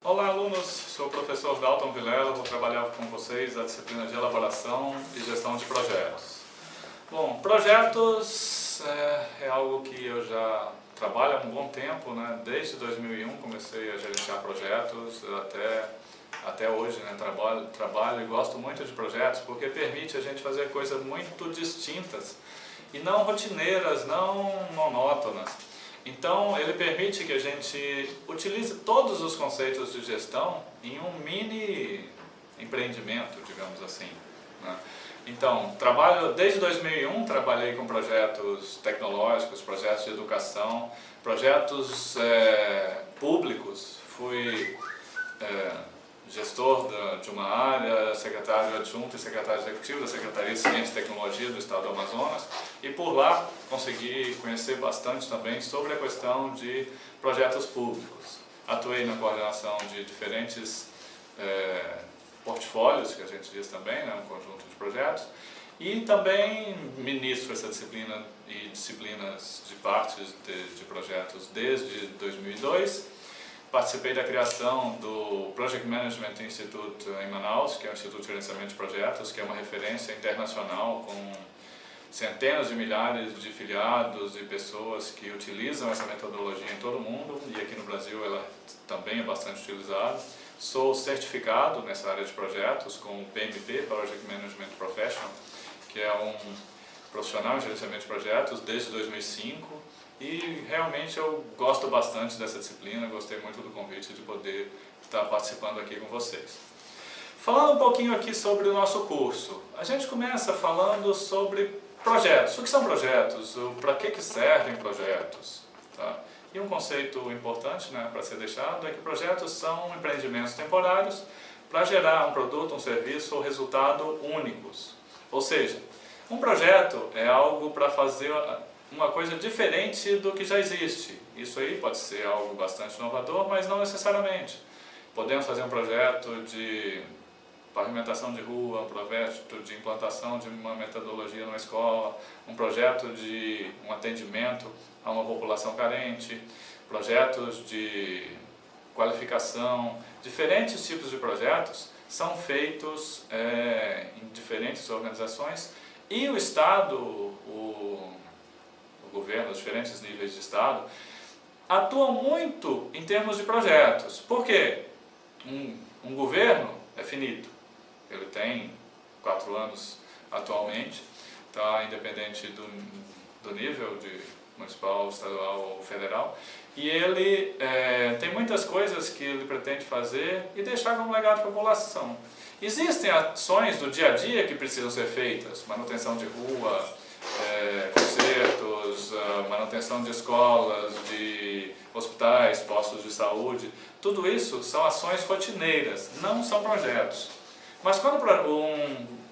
Olá alunos, sou o professor Dalton Vilela, vou trabalhar com vocês a disciplina de elaboração e gestão de projetos. Bom, projetos é algo que eu já trabalho há um bom tempo, né? Desde 2001 comecei a gerenciar projetos, até hoje, né? Trabalho e gosto muito de projetos porque permite a gente fazer coisas muito distintas e não rotineiras, não monótonas. Então, ele permite que a gente utilize todos os conceitos de gestão em um mini empreendimento, digamos assim, né? Então, desde 2001, trabalhei com projetos tecnológicos, projetos de educação, projetos públicos. Fui gestor de uma área, secretário adjunto e secretário executivo da Secretaria de Ciência e Tecnologia do Estado do Amazonas, e por lá consegui conhecer bastante também sobre a questão de projetos públicos. Atuei na coordenação de diferentes portfólios, que a gente diz também, né, um conjunto de projetos, e também ministro essa disciplina e disciplinas de partes de projetos desde 2002. Participei da criação do Project Management Institute em Manaus, que é o Instituto de Gerenciamento de Projetos, que é uma referência internacional com centenas de milhares de filiados e pessoas que utilizam essa metodologia em todo o mundo, e aqui no Brasil ela também é bastante utilizada. Sou certificado nessa área de projetos com o PMP, Project Management Professional, que é um profissional em gerenciamento de projetos desde 2005. E realmente eu gosto bastante dessa disciplina, gostei muito do convite de poder estar participando aqui com vocês. Falando um pouquinho aqui sobre o nosso curso, a gente começa falando sobre projetos. O que são projetos? Para que servem projetos? Tá? E um conceito importante, né, para ser deixado é que projetos são empreendimentos temporários para gerar um produto, um serviço ou resultado únicos. Ou seja, um projeto é algo para fazer uma coisa diferente do que já existe. Isso aí pode ser algo bastante inovador, mas não necessariamente. Podemos fazer um projeto de pavimentação de rua, um projeto de implantação de uma metodologia numa escola, um projeto de um atendimento a uma população carente, projetos de qualificação. Diferentes tipos de projetos são feitos em diferentes organizações, e o Estado, o governo, os diferentes níveis de Estado, atuam muito em termos de projetos. Por quê? Um governo é finito. Ele tem 4 anos atualmente, tá, independente do nível de municipal, estadual ou federal, e ele tem muitas coisas que ele pretende fazer e deixar como legado para a população. Existem ações do dia a dia que precisam ser feitas, manutenção de rua, concertos, manutenção de escolas, de hospitais, postos de saúde. Tudo isso são ações rotineiras, não são projetos. Mas quando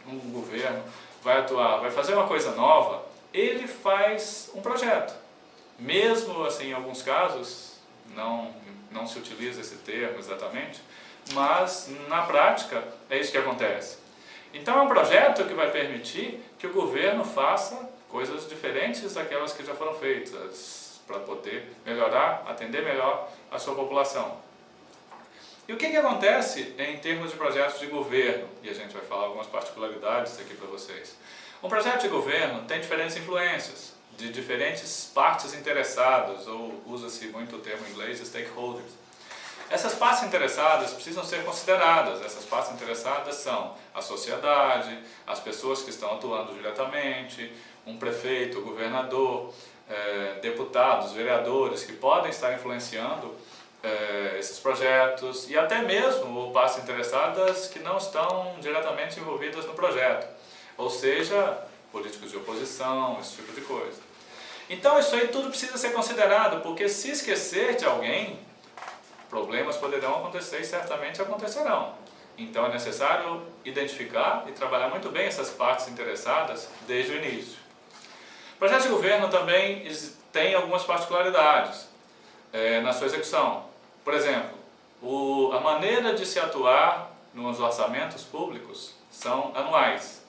um governo vai atuar, vai fazer uma coisa nova, ele faz um projeto. Mesmo assim, em alguns casos, não se utiliza esse termo exatamente, mas na prática é isso que acontece. Então é um projeto que vai permitir que o governo faça coisas diferentes daquelas que já foram feitas, para poder melhorar, atender melhor a sua população. E o que acontece em termos de projetos de governo? E a gente vai falar algumas particularidades aqui para vocês. Um projeto de governo tem diferentes influências de diferentes partes interessadas, ou usa-se muito o termo em inglês, stakeholders. Essas partes interessadas precisam ser consideradas. Essas partes interessadas são a sociedade, as pessoas que estão atuando diretamente, um prefeito, o governador, deputados, vereadores que podem estar influenciando esses projetos, e até mesmo partes interessadas que não estão diretamente envolvidas no projeto, ou seja, políticos de oposição, esse tipo de coisa. Então isso aí tudo precisa ser considerado, porque se esquecer de alguém, problemas poderão acontecer e certamente acontecerão. Então é necessário identificar e trabalhar muito bem essas partes interessadas desde o início. O projeto de governo também tem algumas particularidades na sua execução. Por exemplo, a maneira de se atuar nos orçamentos públicos são anuais.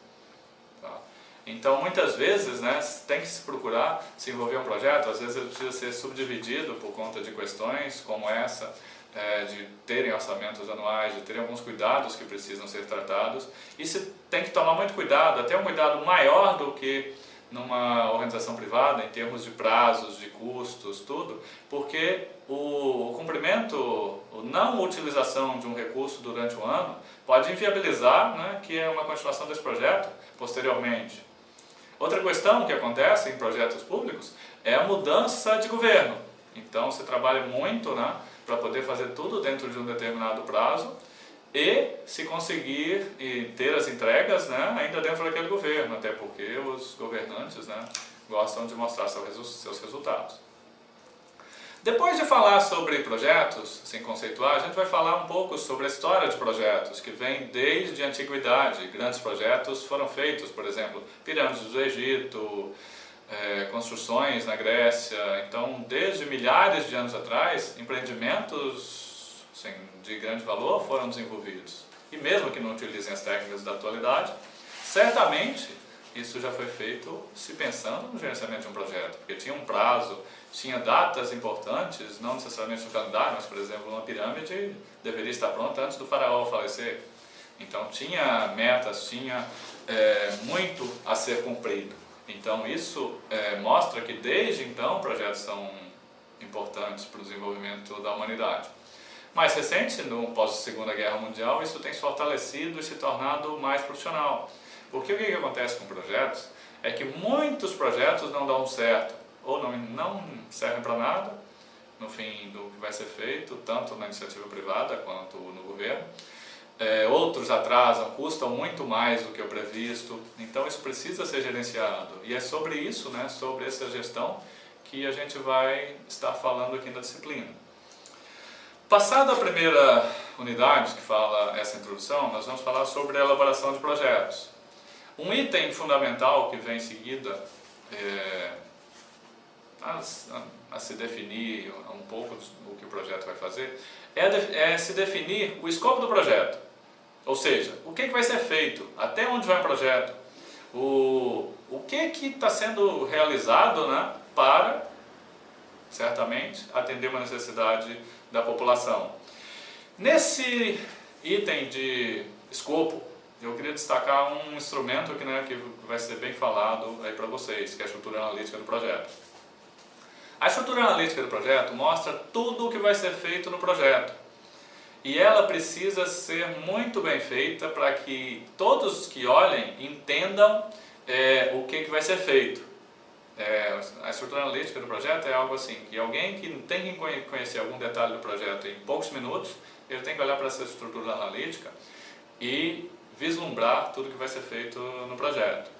Tá? Então muitas vezes, né, tem que se procurar se envolver em um projeto, às vezes ele precisa ser subdividido por conta de questões como essa, de terem orçamentos anuais, de terem alguns cuidados que precisam ser tratados, e se tem que tomar muito cuidado, até um cuidado maior do que numa organização privada, em termos de prazos, de custos, tudo, porque o cumprimento, a não utilização de um recurso durante o ano pode inviabilizar, né, que é uma continuação desse projeto posteriormente. Outra questão que acontece em projetos públicos é a mudança de governo. Então você trabalha muito, né, para poder fazer tudo dentro de um determinado prazo e se conseguir ter as entregas, né, ainda dentro daquele governo, até porque os governantes, né, gostam de mostrar seus resultados. Depois de falar sobre projetos, sem conceituar, a gente vai falar um pouco sobre a história de projetos, que vem desde a antiguidade. Grandes projetos foram feitos, por exemplo, pirâmides do Egito, construções na Grécia. Então, desde milhares de anos atrás, empreendimentos de grande valor foram desenvolvidos. E mesmo que não utilizem as técnicas da atualidade, certamente isso já foi feito se pensando no gerenciamento de um projeto, porque tinha um prazo, tinha datas importantes, não necessariamente no calendário, mas, por exemplo, uma pirâmide deveria estar pronta antes do faraó falecer. Então, tinha metas, tinha muito a ser cumprido. Então, isso mostra que, desde então, projetos são importantes para o desenvolvimento da humanidade. Mais recente, no pós-Segunda Guerra Mundial, isso tem se fortalecido e se tornado mais profissional. Porque o que acontece com projetos é que muitos projetos não dão certo, ou não servem para nada, no fim do que vai ser feito, tanto na iniciativa privada quanto no governo. Outros atrasam, custam muito mais do que o previsto, então isso precisa ser gerenciado. E é sobre isso, né, sobre essa gestão, que a gente vai estar falando aqui na disciplina. Passada a primeira unidade, que fala essa introdução, nós vamos falar sobre a elaboração de projetos. Um item fundamental que vem em seguida a se definir um pouco o que o projeto vai fazer é se definir o escopo do projeto. Ou seja, o que vai ser feito, até onde vai o projeto, o que está sendo realizado, né, para, certamente, atender uma necessidade da população. Nesse item de escopo, eu queria destacar um instrumento que, né, que vai ser bem falado aí para vocês, que é a estrutura analítica do projeto. A estrutura analítica do projeto mostra tudo o que vai ser feito no projeto. E ela precisa ser muito bem feita para que todos que olhem entendam o que vai ser feito. A estrutura analítica do projeto é algo assim, que alguém que tem que conhecer algum detalhe do projeto em poucos minutos, ele tem que olhar para essa estrutura analítica e vislumbrar tudo que vai ser feito no projeto.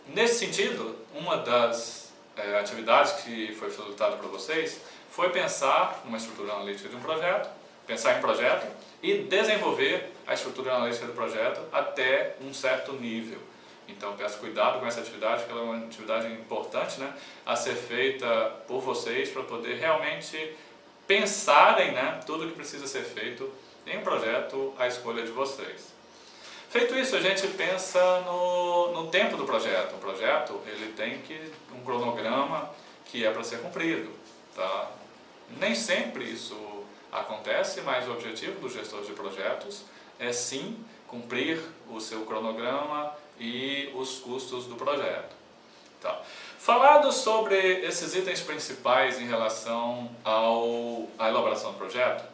Nesse sentido, uma das atividades que foi facilitada para vocês foi pensar numa estrutura analítica de um projeto, pensar em projeto e desenvolver a estrutura analítica do projeto até um certo nível. Então, peço cuidado com essa atividade, porque ela é uma atividade importante, né, a ser feita por vocês para poder realmente pensarem, né, tudo que precisa ser feito em um projeto à escolha de vocês. Feito isso, a gente pensa no tempo do projeto. O projeto ele tem um cronograma que é para ser cumprido. Tá? Nem sempre isso acontece, mas o objetivo do gestor de projetos é sim cumprir o seu cronograma e os custos do projeto. Tá. Falado sobre esses itens principais em relação à elaboração do projeto,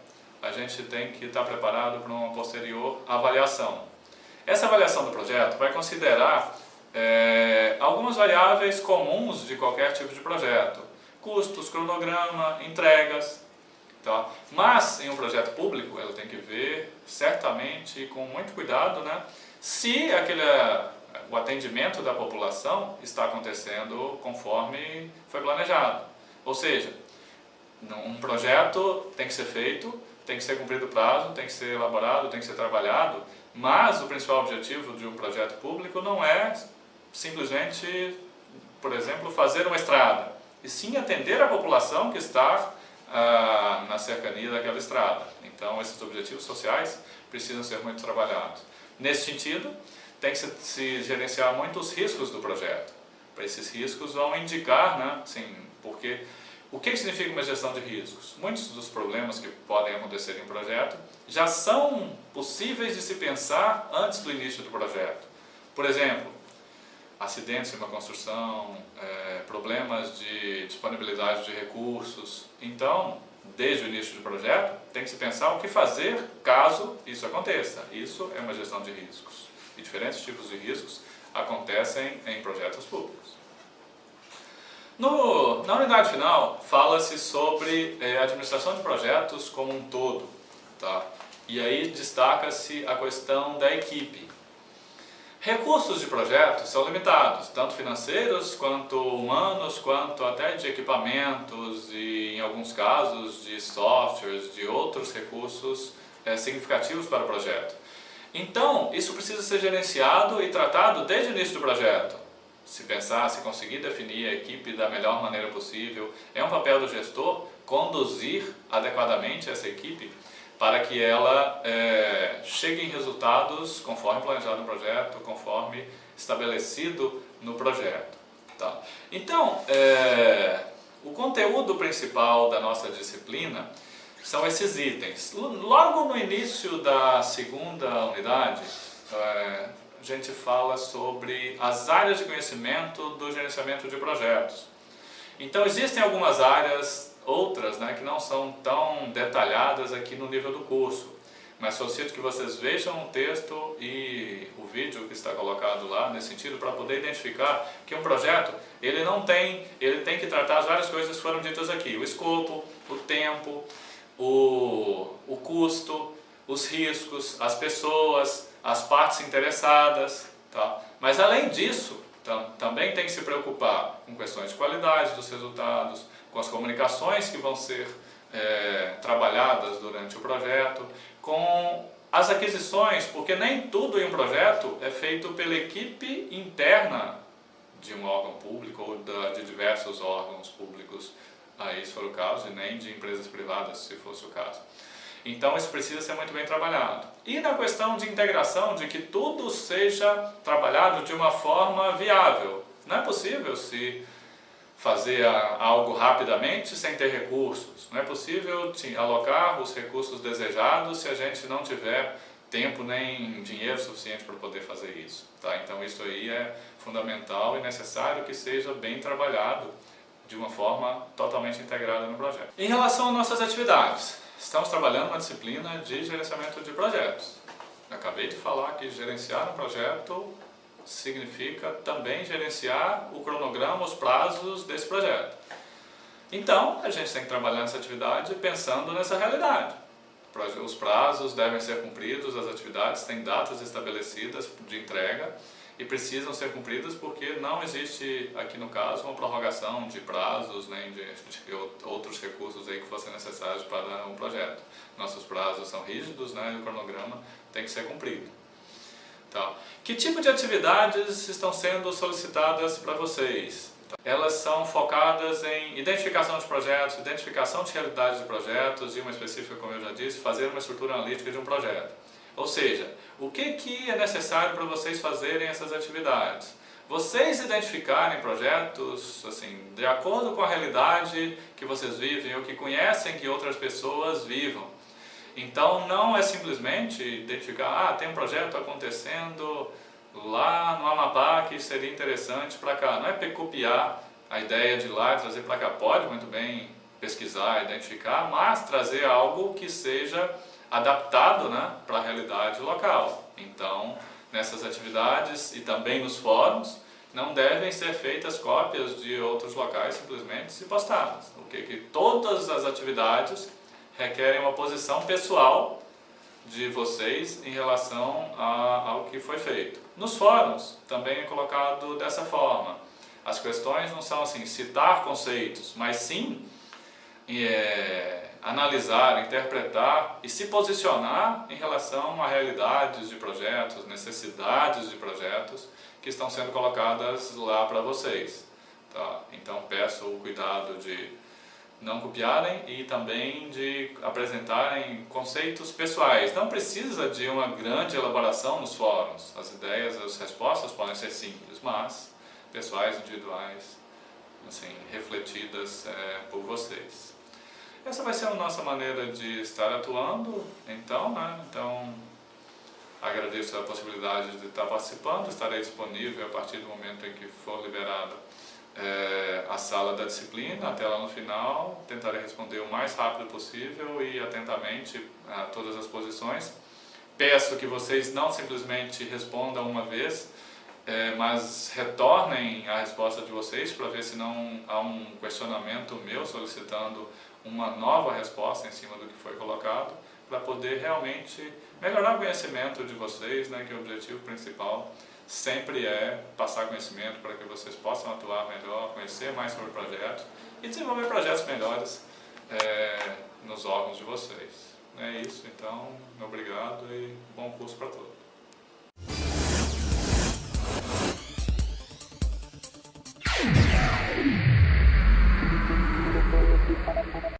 a gente tem que estar preparado para uma posterior avaliação. Essa avaliação do projeto vai considerar algumas variáveis comuns de qualquer tipo de projeto: custos, cronograma, entregas. Tá? Mas em um projeto público, ela tem que ver certamente com muito cuidado, né, se o atendimento da população está acontecendo conforme foi planejado. Ou seja, um projeto tem que ser feito, tem que ser cumprido o prazo, tem que ser elaborado, tem que ser trabalhado, mas o principal objetivo de um projeto público não é simplesmente, por exemplo, fazer uma estrada, e sim atender a população que está na cercania daquela estrada. Então, esses objetivos sociais precisam ser muito trabalhados. Nesse sentido, tem que se gerenciar muitos riscos do projeto. Esses riscos vão indicar, né, assim, porque O que significa uma gestão de riscos? Muitos dos problemas que podem acontecer em um projeto já são possíveis de se pensar antes do início do projeto. Por exemplo, acidentes em uma construção, problemas de disponibilidade de recursos. Então, desde o início do projeto, tem que se pensar o que fazer caso isso aconteça. Isso é uma gestão de riscos. E diferentes tipos de riscos acontecem em projetos públicos. Na unidade final, fala-se sobre administração de projetos como um todo. Tá? E aí destaca-se a questão da equipe. Recursos de projetos são limitados, tanto financeiros, quanto humanos, quanto até de equipamentos e, em alguns casos, de softwares, de outros recursos significativos para o projeto. Então, isso precisa ser gerenciado e tratado desde o início do projeto. Se pensar, se conseguir definir a equipe da melhor maneira possível, é um papel do gestor conduzir adequadamente essa equipe para que ela chegue em resultados conforme planejado no projeto, conforme estabelecido no projeto. Tá? Então, o conteúdo principal da nossa disciplina são esses itens. Logo no início da segunda unidade, a gente fala sobre as áreas de conhecimento do gerenciamento de projetos. Então, existem algumas áreas, outras, que não são tão detalhadas aqui no nível do curso, mas solicito que vocês vejam o texto e o vídeo que está colocado lá nesse sentido para poder identificar que um projeto ele tem que tratar as várias coisas que foram ditas aqui: o escopo, o tempo, o custo, os riscos, as pessoas, as partes interessadas, tá? Mas além disso, também tem que se preocupar com questões de qualidade dos resultados, com as comunicações que vão ser trabalhadas durante o projeto, com as aquisições, porque nem tudo em um projeto é feito pela equipe interna de um órgão público ou de diversos órgãos públicos, aí se for o caso, e nem de empresas privadas, se fosse o caso. Então isso precisa ser muito bem trabalhado. E na questão de integração, de que tudo seja trabalhado de uma forma viável. Não é possível se fazer algo rapidamente sem ter recursos. Não é possível alocar os recursos desejados se a gente não tiver tempo nem dinheiro suficiente para poder fazer isso. Tá? Então isso aí é fundamental e necessário que seja bem trabalhado de uma forma totalmente integrada no projeto. Em relação às nossas atividades, estamos trabalhando uma disciplina de gerenciamento de projetos. Acabei de falar que gerenciar um projeto significa também gerenciar o cronograma, os prazos desse projeto. Então, a gente tem que trabalhar nessa atividade pensando nessa realidade. Os prazos devem ser cumpridos, as atividades têm datas estabelecidas de entrega e precisam ser cumpridas porque não existe, aqui no caso, uma prorrogação de prazos nem de outros recursos aí que fossem necessários para um projeto. Nossos prazos são rígidos, e o cronograma tem que ser cumprido. Tá. Que tipo de atividades estão sendo solicitadas para vocês? Elas são focadas em identificação de projetos, identificação de realidades de projetos e uma específica, como eu já disse, fazer uma estrutura analítica de um projeto. Ou seja, o que é necessário para vocês fazerem essas atividades? Vocês identificarem projetos assim, de acordo com a realidade que vocês vivem ou que conhecem que outras pessoas vivam. Então não é simplesmente identificar, tem um projeto acontecendo lá no Amapá que seria interessante para cá. Não é copiar a ideia de lá e trazer para cá. Pode muito bem pesquisar, identificar, mas trazer algo que seja adaptado para a realidade local. Então, nessas atividades e também nos fóruns, não devem ser feitas cópias de outros locais simplesmente e postadas. Que todas as atividades requerem uma posição pessoal de vocês em relação ao que foi feito. Nos fóruns também é colocado dessa forma. As questões não são assim, citar conceitos, mas sim analisar, interpretar e se posicionar em relação a realidades de projetos, necessidades de projetos que estão sendo colocadas lá para vocês. Tá? Então peço o cuidado de não copiarem e também de apresentarem conceitos pessoais. Não precisa de uma grande elaboração nos fóruns. As ideias, as respostas podem ser simples, mas pessoais, individuais, assim, refletidas por vocês. Essa vai ser a nossa maneira de estar atuando, então, né? Então, agradeço a possibilidade de estar participando, estarei disponível a partir do momento em que for liberada a sala da disciplina, até lá no final, tentarei responder o mais rápido possível e atentamente a todas as posições. Peço que vocês não simplesmente respondam uma vez, mas retornem a resposta de vocês para ver se não há um questionamento meu solicitando uma nova resposta em cima do que foi colocado, para poder realmente melhorar o conhecimento de vocês, né, que o objetivo principal sempre é passar conhecimento para que vocês possam atuar melhor, conhecer mais sobre projetos e desenvolver projetos melhores nos órgãos de vocês. É isso, então, obrigado e bom curso para todos.